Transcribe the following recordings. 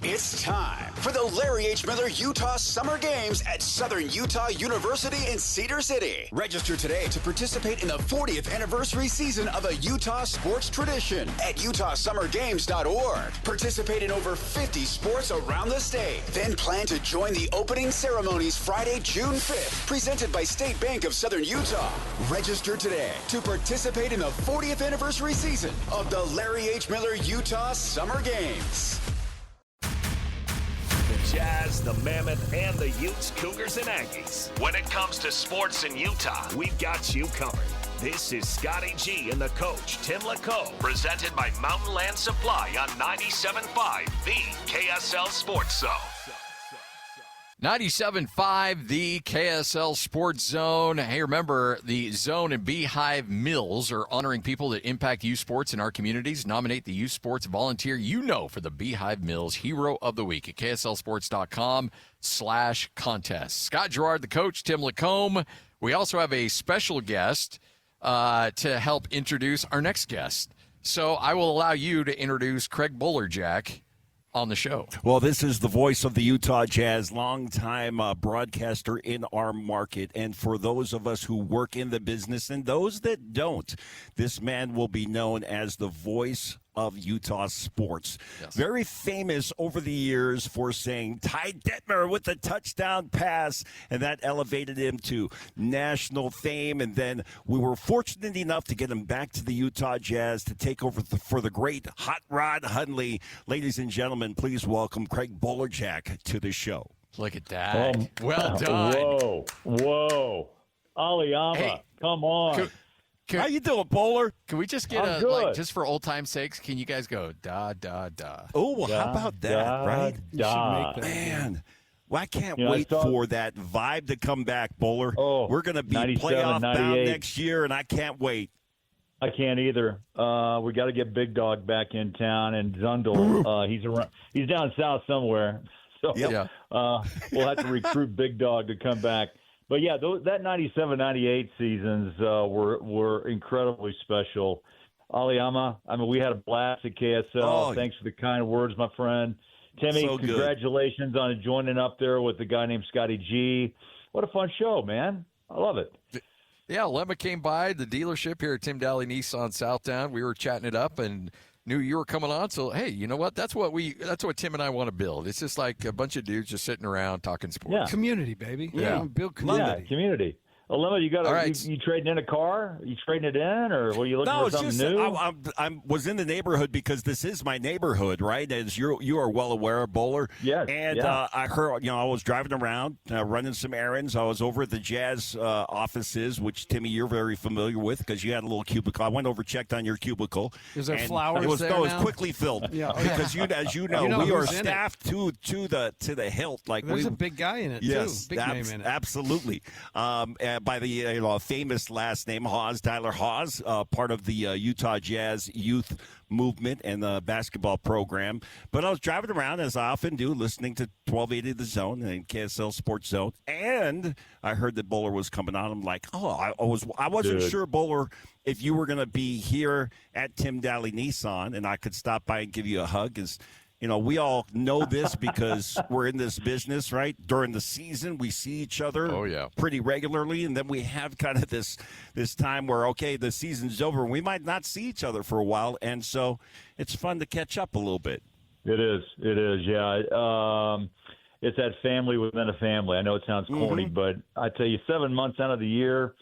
It's time for the Larry H. Miller Utah Summer Games at Southern Utah University in Cedar City. Register today to participate in the 40th anniversary season of a Utah sports tradition at utahsummergames.org. Participate in over 50 sports around the state. Then plan to join the opening ceremonies Friday, June 5th, presented by State Bank of Southern Utah. Register today to participate in the 40th anniversary season of the Larry H. Miller Utah Summer Games. The Jazz, the Mammoth, and the Utes, Cougars, and Aggies. When it comes to sports in Utah, we've got you covered. This is Scotty G and the coach, Tim LaCombe, presented by Mountain Land Supply on 97.5, the KSL Sports Zone. 97.5, the KSL Sports Zone. Hey, remember, the Zone and Beehive Mills are honoring people that impact youth sports in our communities. Nominate the youth sports volunteer you know for the Beehive Mills Hero of the Week at KSLSports.com/contest. Scott Gerard, the coach, Tim LaCombe. We also have a special guest to help introduce our next guest. So I will allow you to introduce Craig Bolerjack on the show. Well, this is the voice of the Utah Jazz, longtime broadcaster in our market. And for those of us who work in the business and those that don't, this man will be known as the voice of Utah sports. Yes. Very famous over the years for saying Ty Detmer with the touchdown pass, and that elevated him to national fame. And then we were fortunate enough to get him back to the Utah Jazz to take over for the great Hot Rod Hundley. Ladies and gentlemen, please welcome Craig Bolerjack to the show. Look at that. Well done. Whoa. Alema, hey, come on. How you doing, Bowler? Can we just get just for old time's sakes, can you guys go da da da? Oh, well, how about that, right? Da. Man. Well, I can't wait for that vibe to come back, Bowler. Oh, we're going to be playoff bound next year, and I can't wait. I can't either. We got to get Big Dog back in town, and Zundel. He's down south somewhere, so we'll have to recruit Big Dog to come back. But, yeah, that 97-98 seasons were incredibly special. Alema, I mean, we had a blast at KSL. Oh, thanks for the kind words, my friend. Timmy, congratulations on joining up there with the guy named Scotty G. What a fun show, man. I love it. Yeah, Lemma came by the dealership here at Tim Daly Nissan Southtown. We were chatting it up and knew you were coming on. So, hey, you know what? That's what Tim and I want to build. It's just like a bunch of dudes just sitting around talking sports. Yeah. Community, baby. Yeah. Build community. Yeah, community. Alema, you trading in a car? You trading it in, or were you looking for something new? I was in the neighborhood because this is my neighborhood, right? As you are well aware, Bowler. Yes. And I heard, I was driving around, running some errands. I was over at the Jazz offices, which, Timmy, you're very familiar with because you had a little cubicle. I went over, checked on your cubicle. Is there flowers there No, now? it was quickly filled. Yeah. Because as you know, we are staffed to the hilt. Like there's a big guy in it, too. Big name in it. Absolutely. By the famous last name, Hawes, Tyler Hawes, part of the Utah Jazz youth movement and the basketball program. But I was driving around, as I often do, listening to 1280 The Zone and KSL Sports Zone, and I heard that Bowler was coming on. I'm like, I wasn't sure, Bowler, if you were going to be here at Tim Daly Nissan and I could stop by and give you a hug. We all know this because we're in this business, right? During the season, we see each other pretty regularly, and then we have kind of this time where, okay, the season's over, and we might not see each other for a while, and so it's fun to catch up a little bit. It is, yeah. It's that family within a family. I know it sounds corny, but I tell you, 7 months out of the year,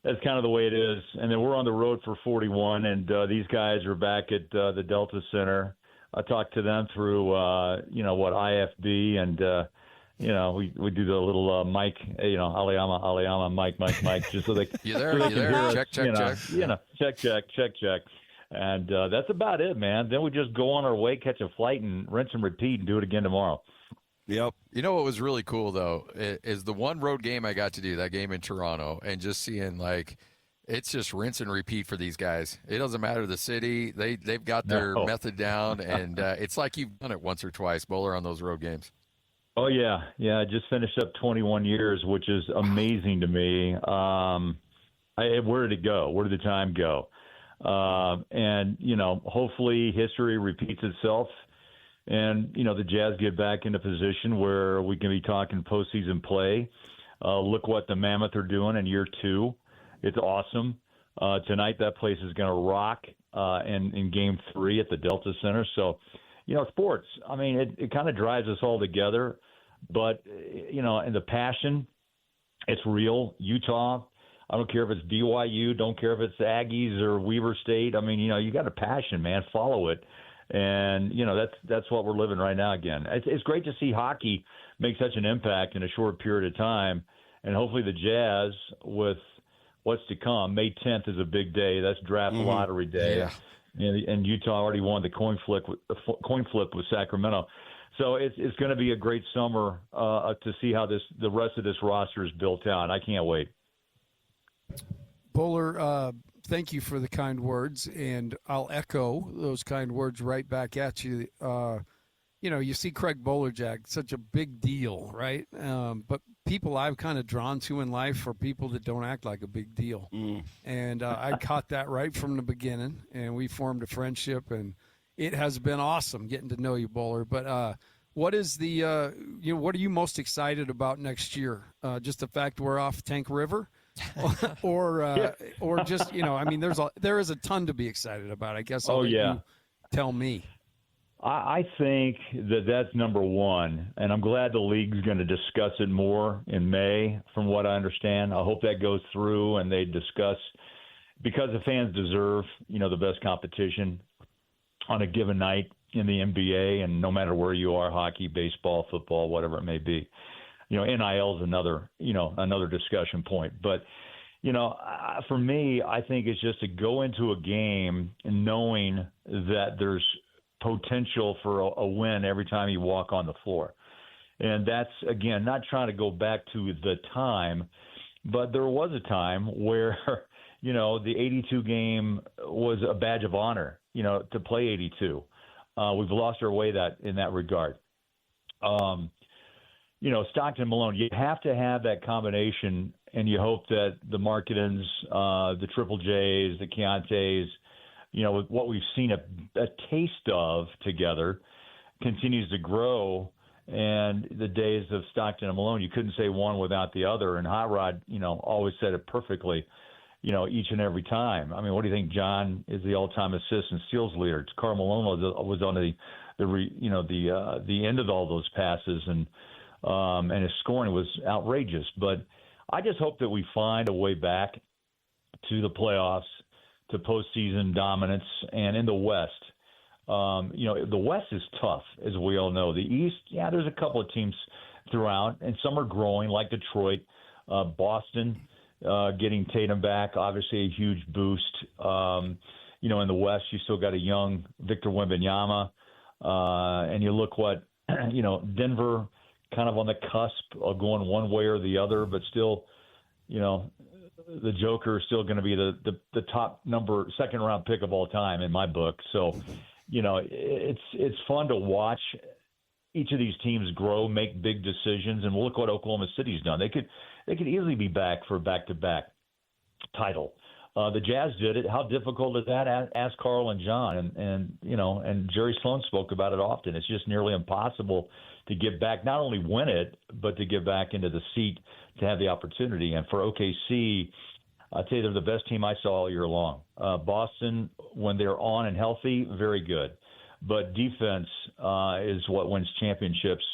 that's kind of the way it is. And then we're on the road for 41, and these guys are back at the Delta Center. I talked to them through, IFB, and, we do the little mic, Alema, mic, just so they You there? Check. Check. And that's about it, man. Then we just go on our way, catch a flight, and rinse and repeat and do it again tomorrow. Yep. You know what was really cool, though, is the one road game I got to do, that game in Toronto, and just seeing, it's just rinse and repeat for these guys. It doesn't matter the city. They've got their method down, and it's like you've done it once or twice, Bowler, on those road games. Oh, yeah. I just finished up 21 years, which is amazing to me. Where did it go? Where did the time go? And, hopefully history repeats itself and the Jazz get back into position where we can be talking postseason play. Look what the Mammoth are doing in year 2. It's awesome. Tonight that place is going to rock in Game 3 at the Delta Center. So, sports, I mean, it kind of drives us all together. But, and the passion, it's real. Utah, I don't care if it's BYU, don't care if it's Aggies or Weber State. I mean, you got a passion, man. Follow it. And, that's what we're living right now again. It's great to see hockey make such an impact in a short period of time. And hopefully the Jazz, with what's to come, May 10th is a big day. That's draft lottery day. Yeah. And Utah already won the coin flip with Sacramento. So it's going to be a great summer to see how the rest of this roster is built out. I can't wait. Bowler, thank you for the kind words, and I'll echo those kind words right back at you. You see Craig Bolerjack, such a big deal, right? But people I've kind of drawn to in life are people that don't act like a big deal. And I caught that right from the beginning, and we formed a friendship, and it has been awesome getting to know you, Bowler. But what is what are you most excited about next year? Just the fact we're off Tank River? or just, I mean, there is a ton to be excited about, I guess. You tell me. I think that's number one, and I'm glad the league's going to discuss it more in May, from what I understand. I hope that goes through and they discuss, because the fans deserve, the best competition on a given night in the NBA, and no matter where you are, hockey, baseball, football, whatever it may be. NIL is another discussion point. But, for me, I think it's just to go into a game knowing that there's potential for a win every time you walk on the floor. And that's, again, not trying to go back to the time, but there was a time where, the 82 game was a badge of honor, to play 82. We've lost our way in that regard. Stockton, Malone, you have to have that combination, and you hope that the Marketins, the Triple J's, the Keontaes, with what we've seen a taste of together, continues to grow. And the days of Stockton and Malone, you couldn't say one without the other. And Hot Rod, always said it perfectly, each and every time. I mean, what do you think? John is the all-time assists and steals leader. Karl Malone was on the end of all those passes, and his scoring was outrageous. But I just hope that we find a way back to the playoffs, to postseason dominance. And in the West, the West is tough, as we all know. The East, there's a couple of teams throughout, and some are growing, like Detroit. Boston, getting Tatum back, obviously a huge boost. In the West, you still got a young Victor Wembanyama. And you look what, Denver kind of on the cusp of going one way or the other, but still, the Joker is still going to be the top second round pick of all time in my book. So, it's fun to watch each of these teams grow, make big decisions, and look what Oklahoma City's done. They could easily be back for a back-to-back title. The Jazz did it. How difficult is that? Ask Carl and John, and Jerry Sloan spoke about it often. It's just nearly impossible to get back, not only win it, but to get back into the seat to have the opportunity. And for OKC, I'll tell you, they're the best team I saw all year long. Boston, when they're on and healthy, very good. But defense is what wins championships.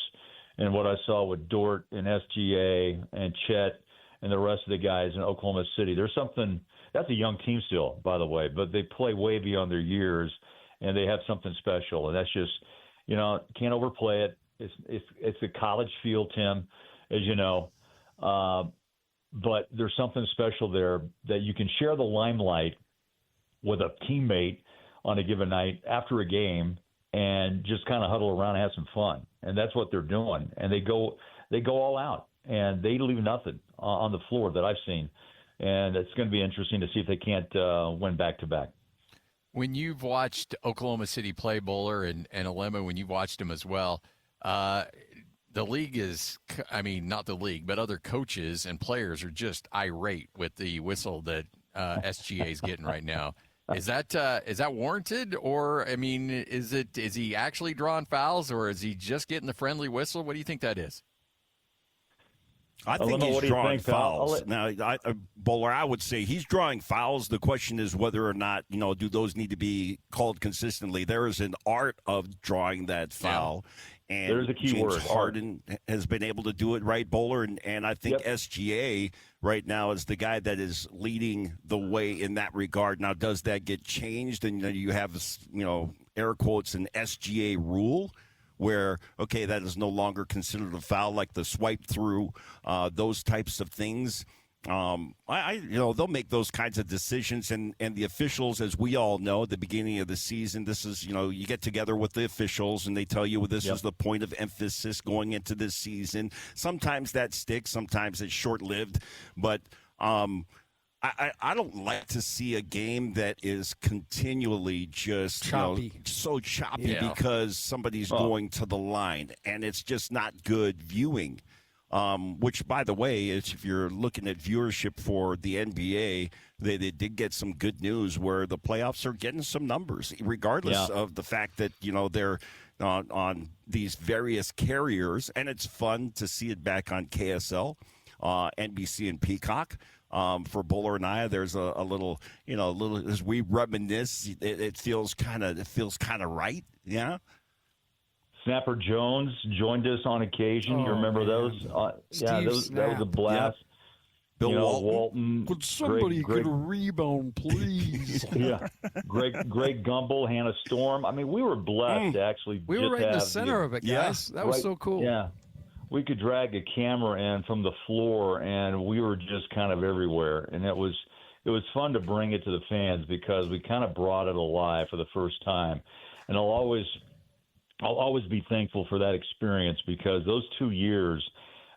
And what I saw with Dort and SGA and Chet and the rest of the guys in Oklahoma City, there's something – that's a young team still, by the way, but they play way beyond their years, and they have something special. And that's just, can't overplay it. It's a college feel, Tim, as you know. But there's something special there that you can share the limelight with a teammate on a given night after a game and just kind of huddle around and have some fun. And that's what they're doing. And they go all out, and they leave nothing on the floor that I've seen. And it's going to be interesting to see if they can't win back-to-back. When you've watched Oklahoma City play, Bowler, and Alema, when you've watched them as well, the league is, not the league, but other coaches and players are just irate with the whistle that SGA is getting right now. Is that warranted, or I mean, is he actually drawing fouls, or is he just getting the friendly whistle? What do you think that is? I think he's drawing fouls. Now, Bowler, I would say he's drawing fouls. The question is whether or not, do those need to be called consistently. There is an art of drawing that foul. Yeah. And there's a key James word. Harden has been able to do it, right, Bowler? And I think SGA right now is the guy that is leading the way in that regard. Now, does that get changed? And you have, air quotes, an SGA rule where, okay, that is no longer considered a foul, like the swipe through, those types of things. They'll make those kinds of decisions, and the officials, as we all know, at the beginning of the season, this is, you get together with the officials and they tell you, well, this is the point of emphasis going into this season. Sometimes that sticks, sometimes it's short-lived, but I don't like to see a game that is continually just choppy. So choppy because somebody's going to the line, and it's just not good viewing. Which, by the way, is if you're looking at viewership for the NBA, they did get some good news where the playoffs are getting some numbers, regardless of the fact that they're on these various carriers, and it's fun to see it back on KSL, NBC, and Peacock. For Bowler and I, there's a little, as we reminisce, it feels kind of right, yeah. Snapper Jones joined us on occasion. You remember those? That was a blast. Yep. Bill Walton. Could somebody get a rebound, please? Greg Gumbel, Hannah Storm. I mean, we were blessed to actually. We were right in the center of it, guys. That was so cool. Yeah. We could drag a camera in from the floor, and we were just kind of everywhere. And it was fun to bring it to the fans because we kind of brought it alive for the first time. And I'll always be thankful for that experience because those 2 years,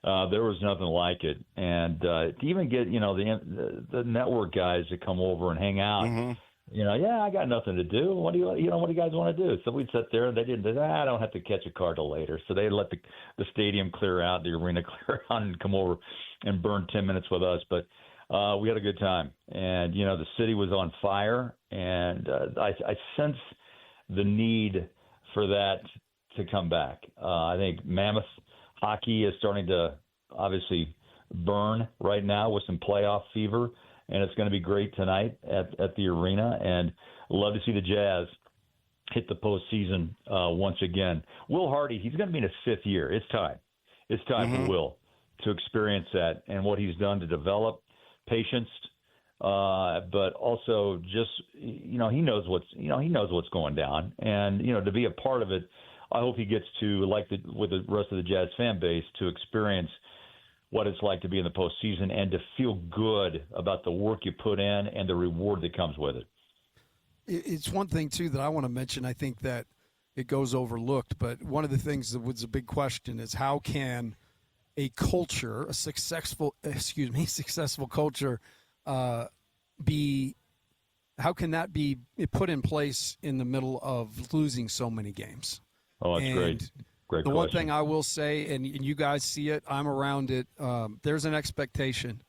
there was nothing like it. And to even get, the network guys to come over and hang out, I got nothing to do. What do you guys want to do? So we'd sit there and they didn't. I don't have to catch a car till later. So they let the stadium clear out, the arena clear out, and come over and burn 10 minutes with us. But we had a good time, and the city was on fire, and I sense the need for that to come back. I think Mammoth hockey is starting to obviously burn right now with some playoff fever, and it's going to be great tonight at the arena. And love to see the Jazz hit the postseason once again. Will Hardy, he's going to be in his 5th year. It's time. It's time for Will to experience that and what he's done to develop patience, but also just he knows what's going down, and to be a part of it. I hope he gets to, with the rest of the Jazz fan base, to experience what it's like to be in the postseason and to feel good about the work you put in and the reward that comes with it. It's one thing, too, that I want to mention. I think that it goes overlooked, but one of the things that was a big question is how can a culture, a successful culture, how can that be put in place in the middle of losing so many games? Oh, that's great. Great the question. one thing I will say, and you guys see it, I'm around it, there's an expectation.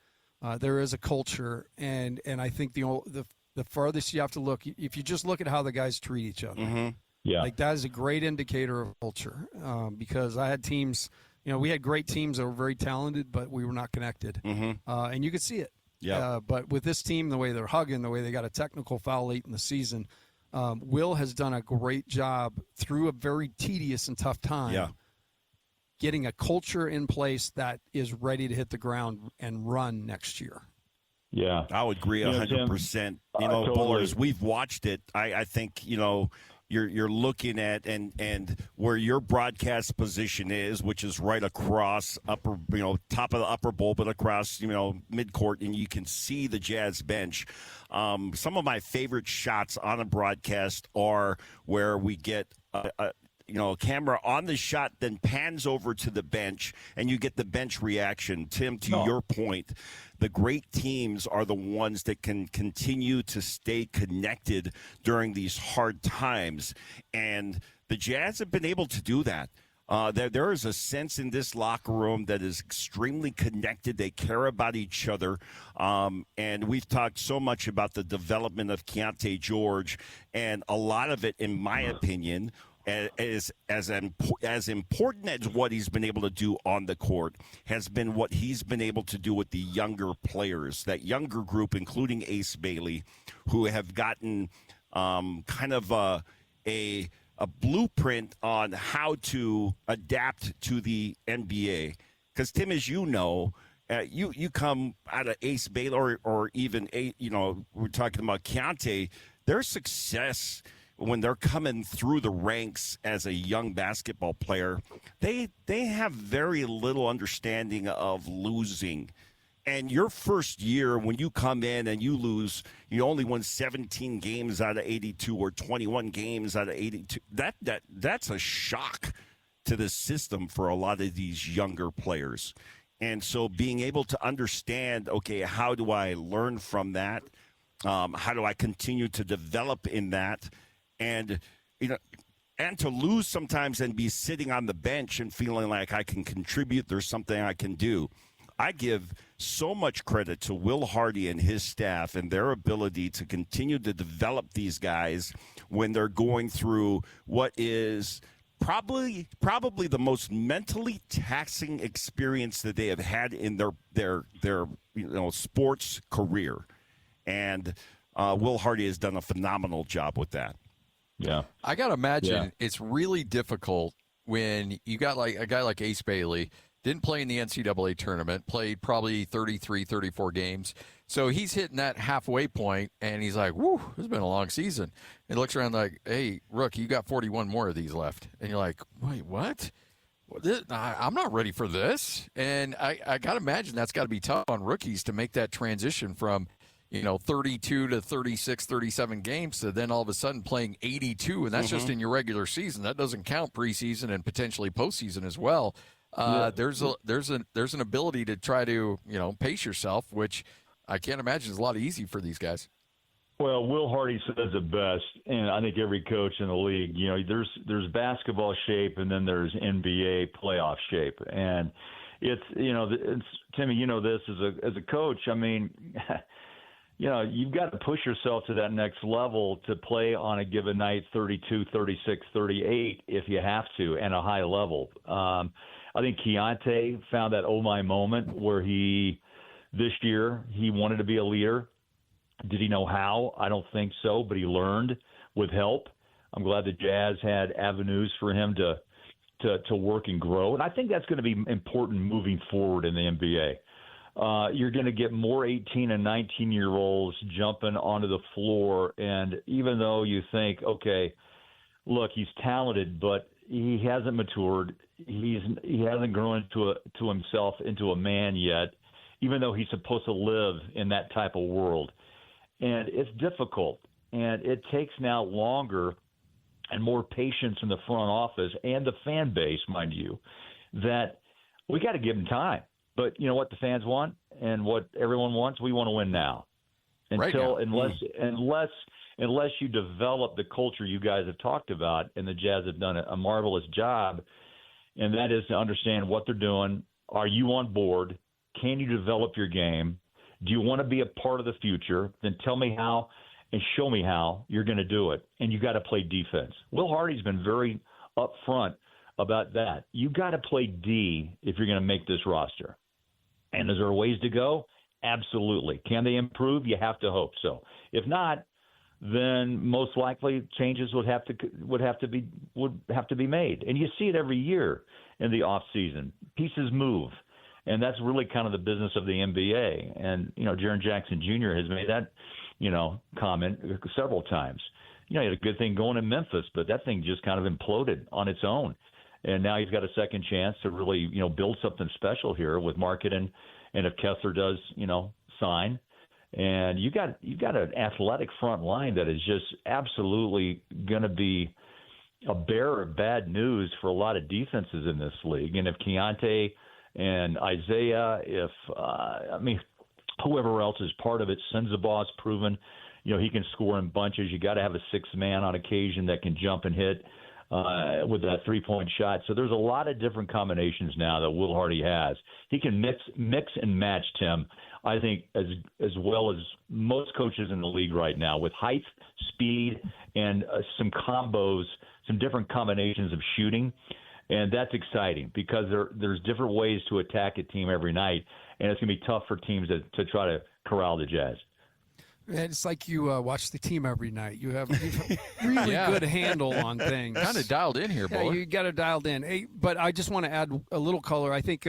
There is a culture, and I think the farthest you have to look, if you just look at how the guys treat each other, that is a great indicator of culture. Because I had teams, we had great teams that were very talented, but we were not connected, and you could see it. Yeah. But with this team, the way they're hugging, the way they got a technical foul late in the season. Will has done a great job through a very tedious and tough time getting a culture in place that is ready to hit the ground and run next year. Yeah. I would agree 100%. Bowler, as we've watched it, I think, you're looking at and where your broadcast position is, which is right across top of the upper bowl, but across, midcourt, and you can see the Jazz bench. Some of my favorite shots on a broadcast are where we get a camera on the shot, then pans over to the bench, and you get the bench reaction. Tim, to your point, the great teams are the ones that can continue to stay connected during these hard times, and the Jazz have been able to do that. There is a sense in this locker room that is extremely connected. They care about each other. And we've talked so much about the development of Keontae George, and a lot of it, in my opinion, is as important as what he's been able to do on the court has been what he's been able to do with the younger players, that younger group, including Ace Bailey, who have gotten kind of a blueprint on how to adapt to the NBA. Because, Tim, as you know, you come out of Ace Bailey or even, we're talking about Keontae, their success when they're coming through the ranks as a young basketball player, they have very little understanding of losing. And your first year, when you come in and you lose, you only won 17 games out of 82 or 21 games out of 82. That's a shock to the system for a lot of these younger players. And so being able to understand, okay, how do I learn from that? How do I continue to develop in that? And, and to lose sometimes and be sitting on the bench and feeling like I can contribute, there's something I can do. I give so much credit to Will Hardy and his staff and their ability to continue to develop these guys when they're going through what is probably the most mentally taxing experience that they have had in their sports career. And Will Hardy has done a phenomenal job with that. Yeah. I got to imagine it's really difficult when you got like a guy like Ace Bailey, didn't play in the NCAA tournament, played probably 33, 34 games. So he's hitting that halfway point, and he's like, whoo, it's been a long season. And looks around like, hey, Rook, you got 41 more of these left. And you're like, wait, what? I'm not ready for this. And I got to imagine that's got to be tough on rookies to make that transition from, 32 to 36, 37 games to then all of a sudden playing 82. And that's just in your regular season. That doesn't count preseason and potentially postseason as well. There's an ability to try to, pace yourself, which I can't imagine is a lot easy for these guys. Well, Will Hardy says it best, and I think every coach in the league, there's basketball shape and then there's NBA playoff shape. And it's Timmy, this as a coach, I mean, you've got to push yourself to that next level to play on a given night 32, 36, 38 if you have to, and a high level. I think Keontae found that oh my moment where this year he wanted to be a leader. Did he know how? I don't think so, but he learned with help. I'm glad the Jazz had avenues for him to work and grow, and I think that's going to be important moving forward in the NBA. You're going to get more 18 and 19-year-olds jumping onto the floor, and even though you think, okay, look, he's talented, but he hasn't matured. He hasn't grown to himself into a man yet, even though he's supposed to live in that type of world. And it's difficult, and it takes now longer and more patience in the front office and the fan base, mind you, that we got to give him time. But you know what the fans want and what everyone wants? We want to win now. Unless you develop the culture you guys have talked about, and the Jazz have done a marvelous job, and that is to understand what they're doing. Are you on board? Can you develop your game? Do you want to be a part of the future? Then tell me how and show me how you're going to do it. And you got to play defense. Will Hardy's been very upfront about that. You got to play D if you're going to make this roster. And is there ways to go? Absolutely. Can they improve? You have to hope so. If not, then most likely changes would have to be made. And you see it every year in the off season. Pieces move. And that's really kind of the business of the NBA. And, Jaren Jackson Jr. has made that, comment several times. He had a good thing going in Memphis, but that thing just kind of imploded on its own. And now he's got a second chance to really, build something special here with Markkanen, and if Kessler does, sign. And you got an athletic front line that is just absolutely going to be a bearer of bad news for a lot of defenses in this league. And if Keontae and Isaiah, whoever else is part of it, Sensabaugh proven, he can score in bunches. You got to have a sixth man on occasion that can jump and hit. with that three-point shot. So there's a lot of different combinations now that Will Hardy has. He can mix and match, Tim, I think, as well as most coaches in the league right now, with height, speed, and some combos, some different combinations of shooting. And that's exciting because there's different ways to attack a team every night, and it's going to be tough for teams to try to corral the Jazz. It's like you watch the team every night. You have a really good handle on things. Kind of dialed in here, boy. Yeah, you got it dialed in. Hey, but I just want to add a little color. I think,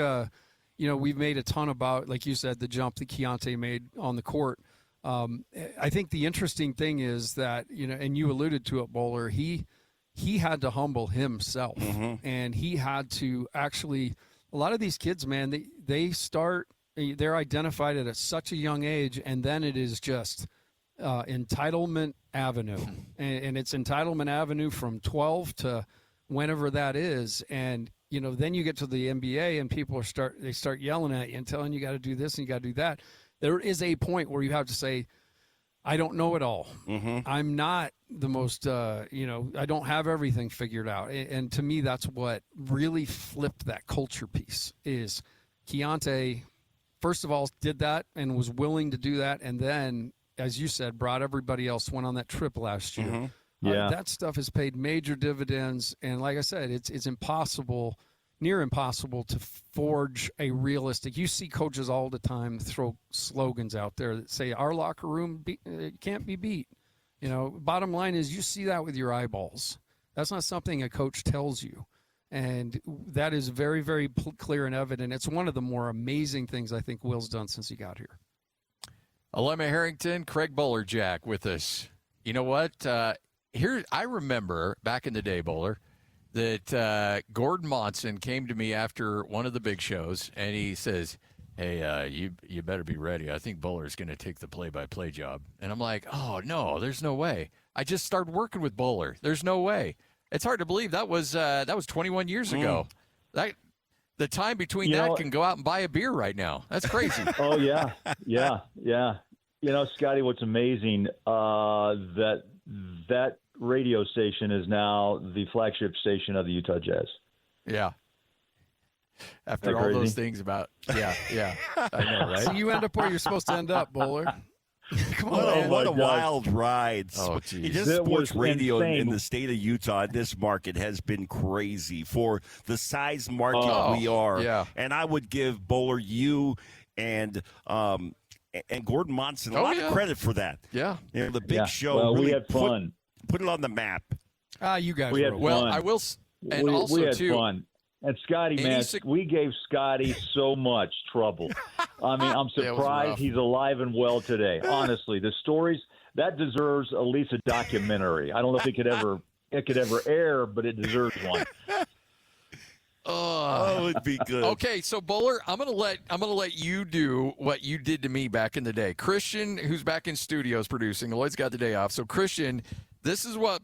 we've made a ton about, like you said, the jump that Keontae made on the court. I think the interesting thing is that, and you alluded to it, Bowler, he had to humble himself. And he had to actually – a lot of these kids, man, they're identified at such a young age, and then it is just entitlement avenue. And it's entitlement avenue from 12 to whenever that is. And, then you get to the NBA and people start yelling at you and telling you got to do this and you got to do that. There is a point where you have to say, I don't know it all. I'm not the most, I don't have everything figured out. And to me, that's what really flipped that culture piece is Keontae, first of all, did that and was willing to do that. And then, as you said, brought everybody else, went on that trip last year. That stuff has paid major dividends. And like I said, it's impossible, near impossible to forge a realistic. You see coaches all the time throw slogans out there that say our locker room can't be beat. Bottom line is you see that with your eyeballs. That's not something a coach tells you. And that is very, very clear and evident. It's one of the more amazing things I think Will's done since he got here. Alema Harrington, Craig Bolerjack with us. You know what? I remember back in the day, Bowler, that Gordon Monson came to me after one of the big shows, and he says, hey, you better be ready. I think Bowler's going to take the play-by-play job. And I'm like, oh, no, there's no way. I just started working with Bowler. There's no way. It's hard to believe that was 21 years ago. The time between that can go out and buy a beer right now. That's crazy. Oh, yeah. Scotty, what's amazing, that radio station is now the flagship station of the Utah Jazz. Yeah. After all those things about, I know, right? So you end up where you're supposed to end up, Bowler. What a wild ride. Oh, geez. Just sports radio in the state of Utah, this market has been crazy for the size market we are. Yeah. And I would give Bowler, you, and Gordon Monson a lot of credit for that. Yeah. The big show really we had fun. Put it on the map. You guys we had fun. Well, I will, and we also, had too. fun. And Scotty, man, we gave Scotty so much trouble. I mean, I'm surprised he's alive and well today. Honestly, the stories, that deserves at least a documentary. I don't know if it could ever air, but it deserves one. It'd be good. Okay, so Bowler, I'm gonna let you do what you did to me back in the day. Christian, who's back in studios producing, Lloyd's got the day off. So Christian, this is what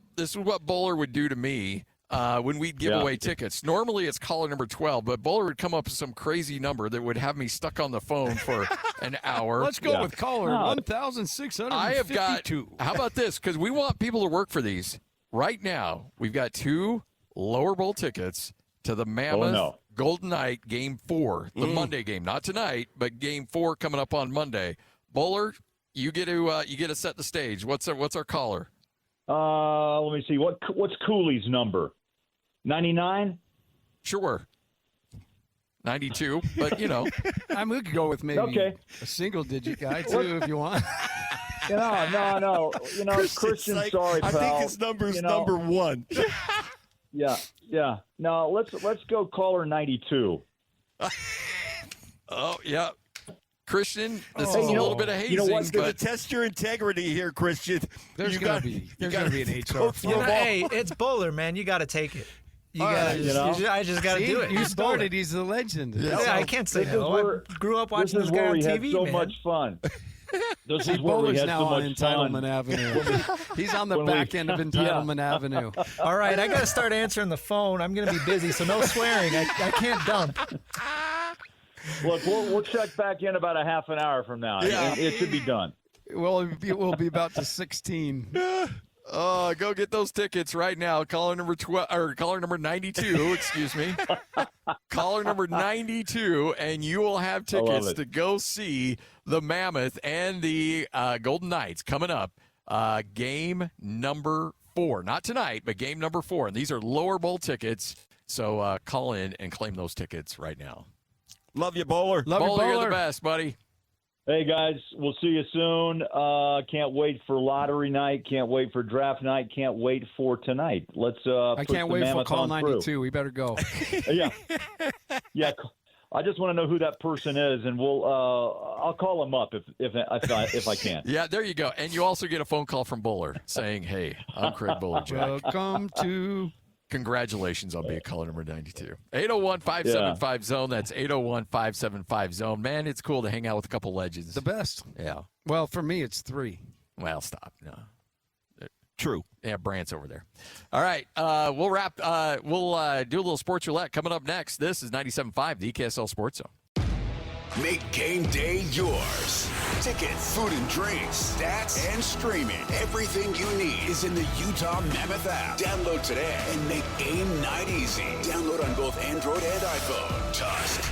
Bowler would do to me. When we'd give away tickets. Normally it's caller number 12, but Bowler would come up with some crazy number that would have me stuck on the phone for an hour. Let's go with caller 1,652. I have got, how about this? Because we want people to work for these. Right now, we've got 2 lower bowl tickets to the Mammoth Golden Knight Game 4, the Monday game. Not tonight, but Game 4 coming up on Monday. Bowler, you get to set the stage. What's our caller? Let me see. What's Cooley's number? 99? Sure. 92, but I mean, we could go with maybe a single-digit guy too, if you want. No. Christian, sorry, pal. I think his number's number 1. Yeah. No, let's go caller 92. Oh yeah. Christian, this is a little bit of hazing. You know what's going to test your integrity here, Christian? There's going to be an HR. Hey, it's Bowler, man. You got to take it. I just got to do it. You started. He's a legend. Yeah, I can't say no. I grew up watching this guy on TV, so man. much fun. This is where we Bowler's had now so on much Entitlement fun. Avenue. He's on the back end of Entitlement Avenue. All right, I got to start answering the phone. I'm going to be busy, so no swearing. I can't dump. Look, we'll check back in about a half an hour from now. Yeah. It should be done. Well, it will be about to 16. Go get those tickets right now. Caller number 92, excuse me. Caller number 92, and you will have tickets to go see the Mammoth and the Golden Knights coming up. Game number 4. Not tonight, but game number 4. And these are lower bowl tickets. So call in and claim those tickets right now. Love you, Bowler. Bowler, you're the best, buddy. Hey, guys, we'll see you soon. Can't wait for lottery night. Can't wait for draft night. Can't wait for tonight. Let's I can't wait for call 92. Through. We better go. Yeah. I just want to know who that person is, and I'll call him up if I can. Yeah, there you go. And you also get a phone call from Bowler saying, "Hey, I'm Craig Bolerjack. Welcome to." Congratulations on being caller number 92. 801-575-ZONE. That's 801-575-ZONE. Man, it's cool to hang out with a couple legends. The best. Yeah. Well, for me, it's 3. Well, stop. No. True. Yeah, Brant's over there. All right. We'll wrap. We'll do a little sports roulette coming up next. This is 97.5, the EKSL Sports Zone. Make game day yours. Tickets, food and drinks, stats, and streaming. Everything you need is in the Utah Mammoth app. Download today and make game night easy. Download on both Android and iPhone. Toss